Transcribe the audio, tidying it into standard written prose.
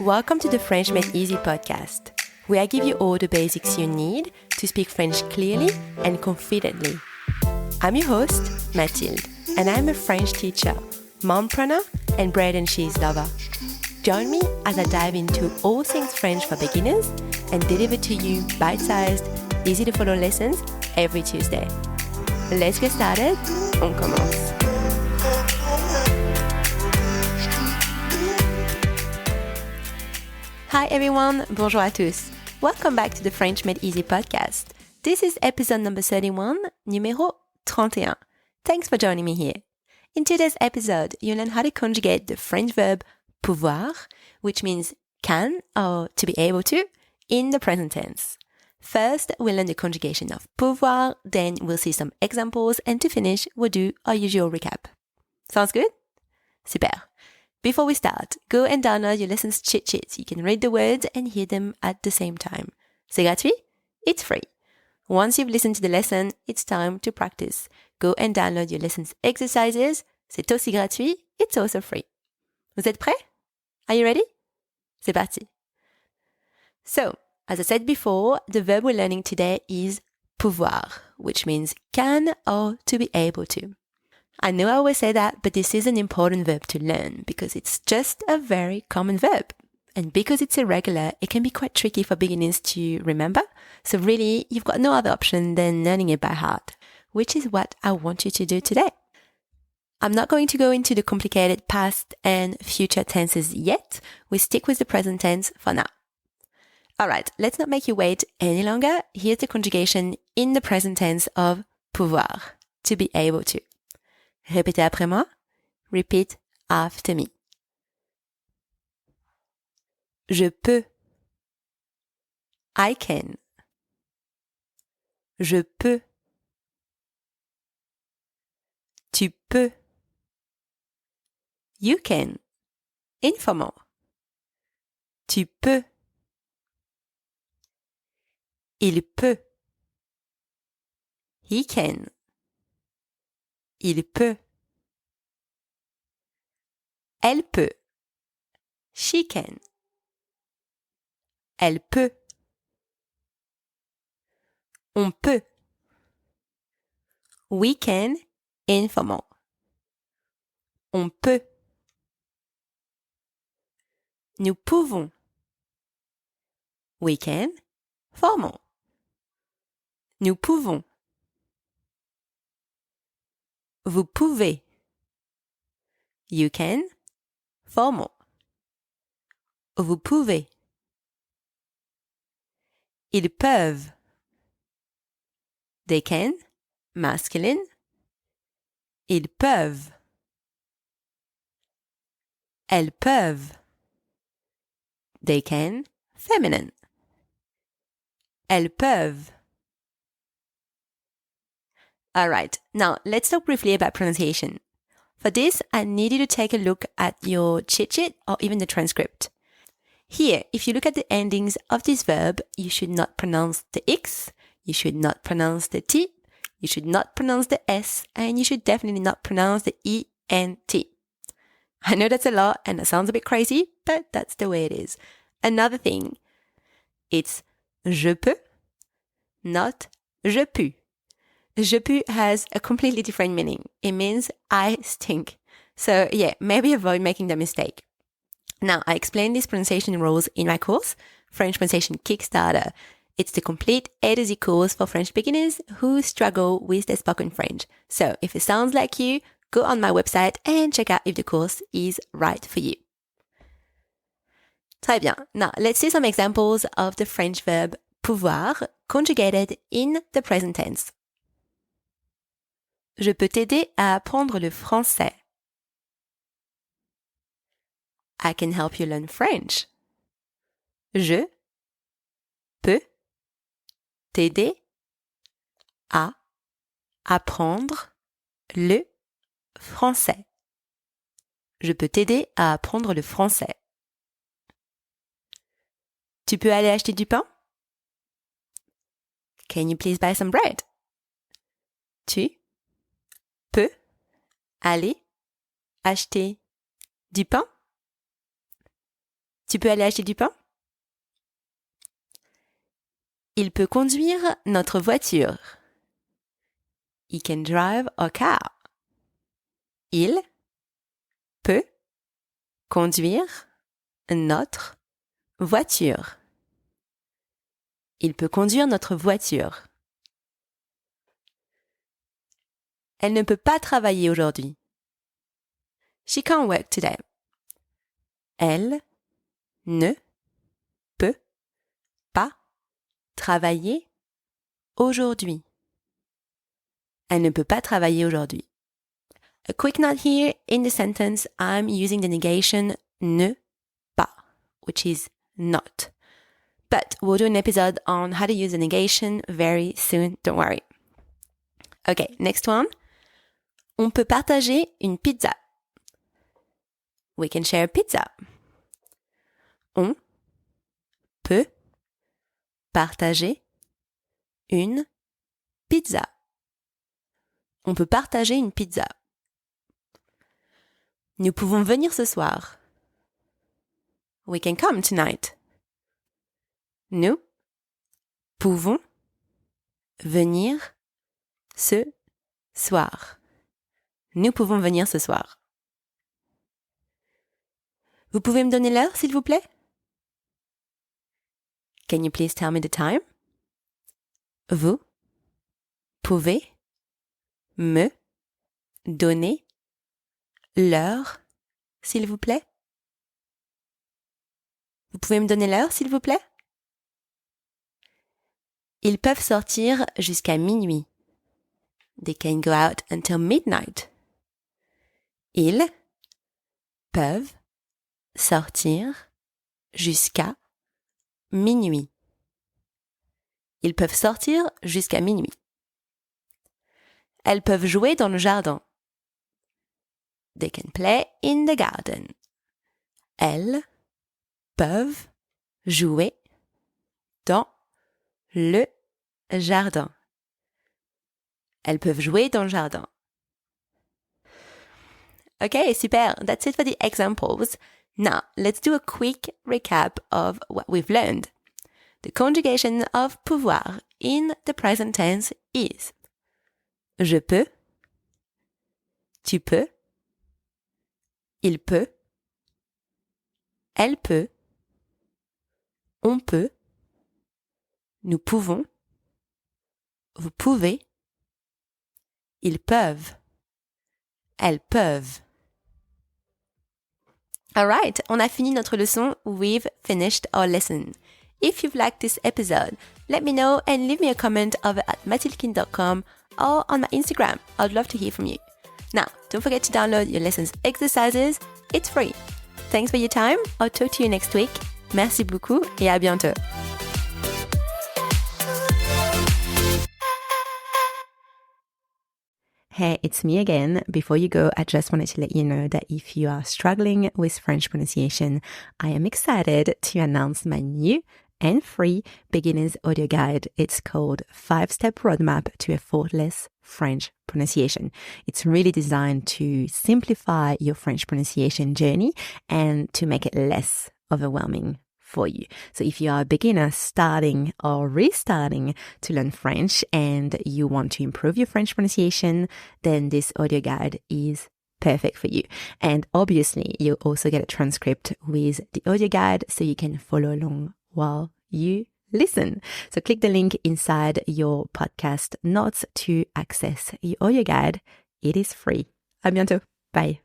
Welcome to the French Made Easy podcast, where I give you all the basics you need to speak French clearly and confidently. I'm your host, Mathilde, and I'm a French teacher, mompreneur, and bread and cheese lover. Join me as I dive into all things French for beginners and deliver to you bite-sized, easy-to-follow lessons every Tuesday. Let's get started. On commence. Hi everyone, bonjour à tous. Welcome back to the French Made Easy podcast. This is episode number 31, numéro 31. Thanks for joining me here. In today's episode, you'll learn how to conjugate the French verb pouvoir, which means can or to be able to, in the present tense. First, we'll learn the conjugation of pouvoir, then we'll see some examples, and to finish, we'll do our usual recap. Sounds good? Super. Before we start, go and download your lessons cheat sheets. You can read the words and hear them at the same time. C'est gratuit? It's free. Once you've listened to the lesson, it's time to practice. Go and download your lessons exercises. C'est aussi gratuit. It's also free. Vous êtes prêts? Are you ready? C'est parti. So, as I said before, the verb we're learning today is pouvoir, which means can or to be able to. I know I always say that, but this is an important verb to learn because it's just a very common verb. And because it's irregular, it can be quite tricky for beginners to remember. So really, you've got no other option than learning it by heart, which is what I want you to do today. I'm not going to go into the complicated past and future tenses yet. We stick with the present tense for now. All right, let's not make you wait any longer. Here's the conjugation in the present tense of pouvoir, to be able to. Répétez après moi. Repeat after me. Je peux. I can. Je peux. Tu peux. You can. Informal. Tu peux. Il peut. He can. Il peut. Elle peut. She can. Elle peut. On peut. We can. Informal. On peut. Nous pouvons. We can. Formal. Nous pouvons. Vous pouvez. You can. Formal. Vous pouvez. Ils peuvent. They can. Masculine. Ils peuvent. Elles peuvent. They can. Feminine. Elles peuvent. All right, now let's talk briefly about pronunciation. For this, I need you to take a look at your cheat sheet or even the transcript. Here, if you look at the endings of this verb, you should not pronounce the X, you should not pronounce the T, you should not pronounce the S, and you should definitely not pronounce the ENT. I know that's a lot and that sounds a bit crazy, but that's the way it is. Another thing, it's je peux, not je peux. Je peux has a completely different meaning. It means I stink. So yeah, maybe avoid making the mistake. Now, I explained these pronunciation rules in my course, French Pronunciation Kickstarter. It's the complete A to Z course for French beginners who struggle with their spoken French. So if it sounds like you, go on my website and check out if the course is right for you. Très bien. Now, let's see some examples of the French verb pouvoir conjugated in the present tense. Je peux t'aider à apprendre le français. I can help you learn French. Je peux t'aider à apprendre le français. Je peux t'aider à apprendre le français. Tu peux aller acheter du pain? Can you please buy some bread? Tu peux aller acheter du pain? Tu peux aller acheter du pain? Il peut conduire notre voiture. He can drive our car. Il peut conduire notre voiture. Il peut conduire notre voiture. Elle ne peut pas travailler aujourd'hui. She can't work today. Elle ne peut pas travailler aujourd'hui. Elle ne peut pas travailler aujourd'hui. A quick note here, in the sentence, I'm using the negation ne pas, which is not. But we'll do an episode on how to use the negation very soon, don't worry. Okay, next one. On peut partager une pizza. We can share a pizza. On peut partager une pizza. On peut partager une pizza. Nous pouvons venir ce soir. We can come tonight. Nous pouvons venir ce soir. Nous pouvons venir ce soir. Vous pouvez me donner l'heure, s'il vous plaît? Can you please tell me the time? Vous pouvez me donner l'heure, s'il vous plaît? Vous pouvez me donner l'heure, s'il vous plaît? Ils peuvent sortir jusqu'à minuit. They can go out until midnight. Ils peuvent sortir jusqu'à minuit. Ils peuvent sortir jusqu'à minuit. Elles peuvent jouer dans le jardin. They can play in the garden. Elles peuvent jouer dans le jardin. Elles peuvent jouer dans le jardin. Okay, super. That's it for the examples. Now, let's do a quick recap of what we've learned. The conjugation of pouvoir in the present tense is je peux, tu peux, il peut, elle peut, on peut, nous pouvons, vous pouvez, ils peuvent, elles peuvent. Alright, on a fini notre leçon. We've finished our lesson. If you've liked this episode, let me know and leave me a comment over at mathildekin.com or on my Instagram. I'd love to hear from you. Now, don't forget to download your lessons exercises. It's free. Thanks for your time. I'll talk to you next week. Merci beaucoup et à bientôt. Hey, it's me again. Before you go, I just wanted to let you know that if you are struggling with French pronunciation, I am excited to announce my new and free beginner's audio guide. It's called 5-Step Roadmap to Effortless French Pronunciation. It's really designed to simplify your French pronunciation journey and to make it less overwhelming for you. So if you are a beginner starting or restarting to learn French and you want to improve your French pronunciation, then this audio guide is perfect for you. And obviously, you'll also get a transcript with the audio guide so you can follow along while you listen. So click the link inside your podcast notes to access your audio guide. It is free. À bientôt. Bye.